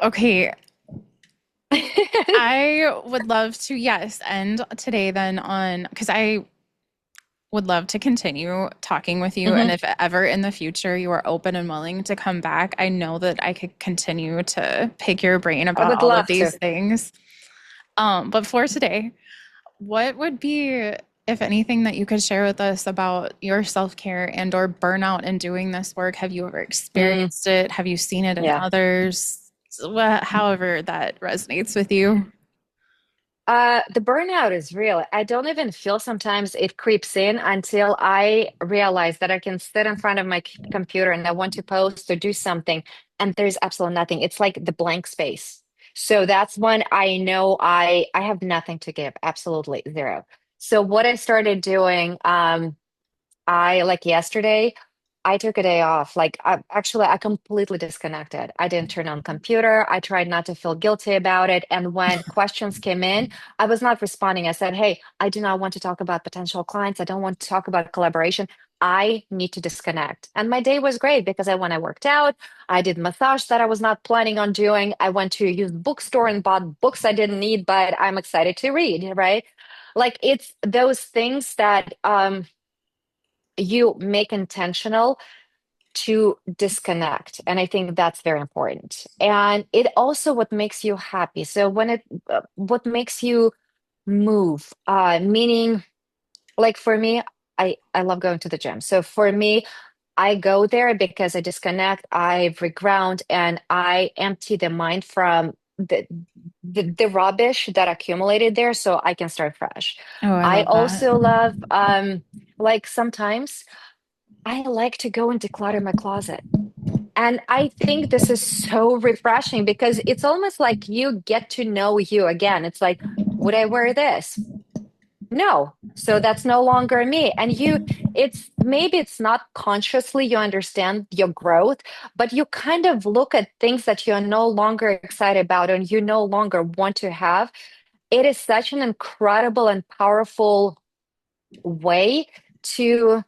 Speaker 1: okay. I would love to, yes, end today then on because I would love to continue talking with you. And
Speaker 2: Mhm.
Speaker 1: if ever in the future you are open and willing to come back, I know that I could continue to pick your brain
Speaker 2: I
Speaker 1: about
Speaker 2: would
Speaker 1: all of
Speaker 2: love to.
Speaker 1: these things. But for today, what would be, if anything, that you could share with us about your self-care and or burnout in doing this work? Have you ever
Speaker 2: Mm,
Speaker 1: experienced it? Have you seen it in
Speaker 2: yeah.
Speaker 1: others? However that resonates with you.
Speaker 2: The burnout is real. I don't even feel sometimes it creeps in until I realize that I can sit in front of my computer and I want to post or do something, and there's absolutely nothing. It's like the blank space. So that's when I know I have nothing to give, absolutely zero. So what I started doing, I like yesterday. I took a day off. I completely disconnected. I didn't turn on computer. I tried not to feel guilty about it. And when questions came in, I was not responding. I said, "Hey, I do not want to talk about potential clients. I don't want to talk about collaboration. I need to disconnect." And my day was great because I when I worked out, I did massage that I was not planning on doing. I went to a used bookstore and bought books I didn't need, but I'm excited to read, right? Like it's those things that you make intentional to disconnect. And I think that's very important. And it also what makes you happy. So what makes you move, meaning like for me, I love going to the gym. So for me, I go there because I disconnect, I reground, and I empty the mind from the rubbish that accumulated there so I can start fresh.
Speaker 1: Oh, I
Speaker 2: I
Speaker 1: love that.
Speaker 2: also love like sometimes I like to go and declutter my closet. And I think this is so refreshing because it's almost like you get to know you again. It's like, would I wear this? No. So that's no longer me. And it's maybe it's not consciously you understand your growth, but you kind of look at things that you're no longer excited about and you no longer want to have. It is such an incredible and powerful way to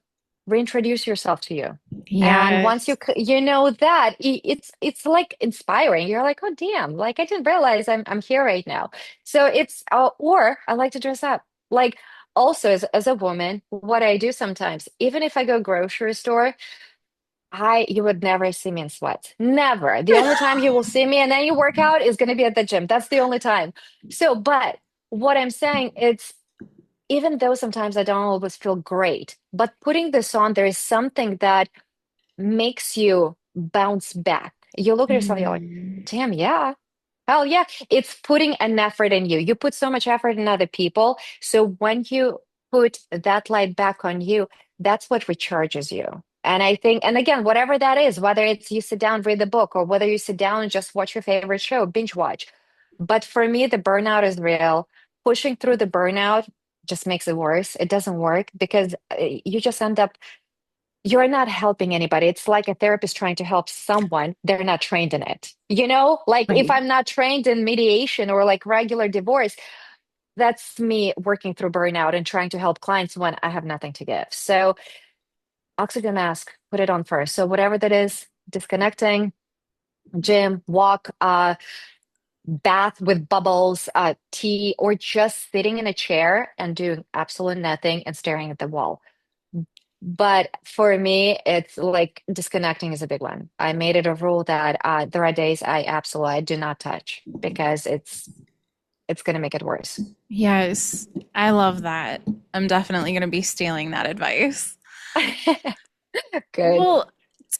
Speaker 2: reintroduce yourself to you. And once
Speaker 1: Yes.
Speaker 2: you know that it's like inspiring. You're like, oh damn, like I didn't realize I'm here right now. So it's or I like to dress up. Like also as a woman, what I do sometimes, even if I go grocery store, I you would never see me in sweats. Never. The only time you will see me and then you work out is going to be at the gym. That's the only time. So, but what I'm saying, it's even though sometimes I don't always feel great, but putting this on, there is something that makes you bounce back. You look at yourself, you're like,
Speaker 1: Mm,
Speaker 2: damn, yeah. Hell yeah. It's putting an effort in you. You put so much effort in other people. So when you put that light back on you, that's what recharges you. And I think, and again, whatever that is, whether it's you sit down, read the book, or whether you sit down and just watch your favorite show, binge watch. But for me, the burnout is real. Pushing through the burnout just makes it worse. It doesn't work because you just end up you're not helping anybody. It's like a therapist trying to help someone. They're not trained in it. You know, like if
Speaker 1: right.
Speaker 2: I'm not trained in mediation or like regular divorce, that's me working through burnout and trying to help clients when I have nothing to give. So, oxygen mask, put it on first. So, whatever that is, disconnecting, gym, walk, bath with bubbles, tea, or just sitting in a chair and doing absolute nothing and staring at the wall. But for me, it's like disconnecting is a big one. I made it a rule that there are days I absolutely do not touch because it's going to make it worse.
Speaker 1: Yes. I love that. I'm definitely going to be stealing that advice.
Speaker 2: Good.
Speaker 1: Well,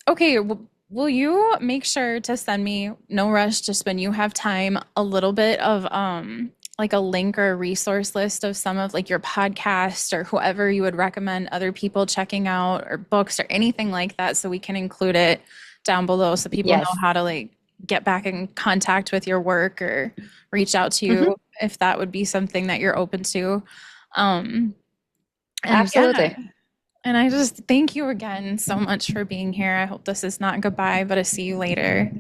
Speaker 1: okay. Will you make sure to send me, no rush, just when you have time, a little bit of like a link or a resource list of some of like your podcasts or whoever you would recommend other people checking out or books or anything like that so we can include it down below so people know
Speaker 2: Yes.
Speaker 1: how to like get back in contact with your work or reach out to
Speaker 2: Hmm.
Speaker 1: you if that would be something that you're open to. Um, and yeah,
Speaker 2: Absolutely.
Speaker 1: and I just thank you again so much for being here. I hope this is not goodbye, but a see you later.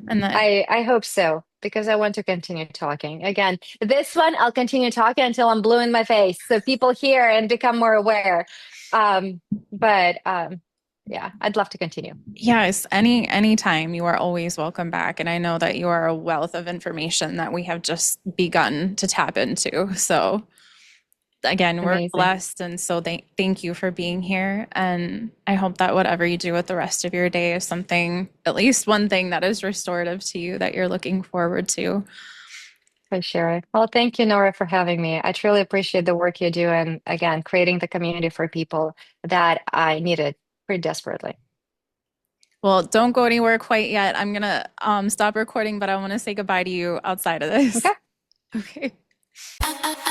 Speaker 1: And that,
Speaker 2: I hope so because I want to continue talking. Again, this one I'll continue talking until I'm blue in my face so people hear and become more aware. But yeah, I'd love to continue.
Speaker 1: yes, anytime you are always welcome back. And I know that you are a wealth of information that we have just begun to tap into. So again, we're
Speaker 2: Amazing.
Speaker 1: blessed. And so thank you for being here. And I hope that whatever you do with the rest of your day is something, at least one thing that is restorative to you that you're looking forward to.
Speaker 2: For sure. Well, thank you, Nora, for having me. I truly appreciate the work you do and again, creating the community for people that I needed pretty desperately.
Speaker 1: Well, don't go anywhere quite yet. I'm gonna stop recording, but I want to say goodbye to you outside of this.
Speaker 2: Okay.
Speaker 1: Okay.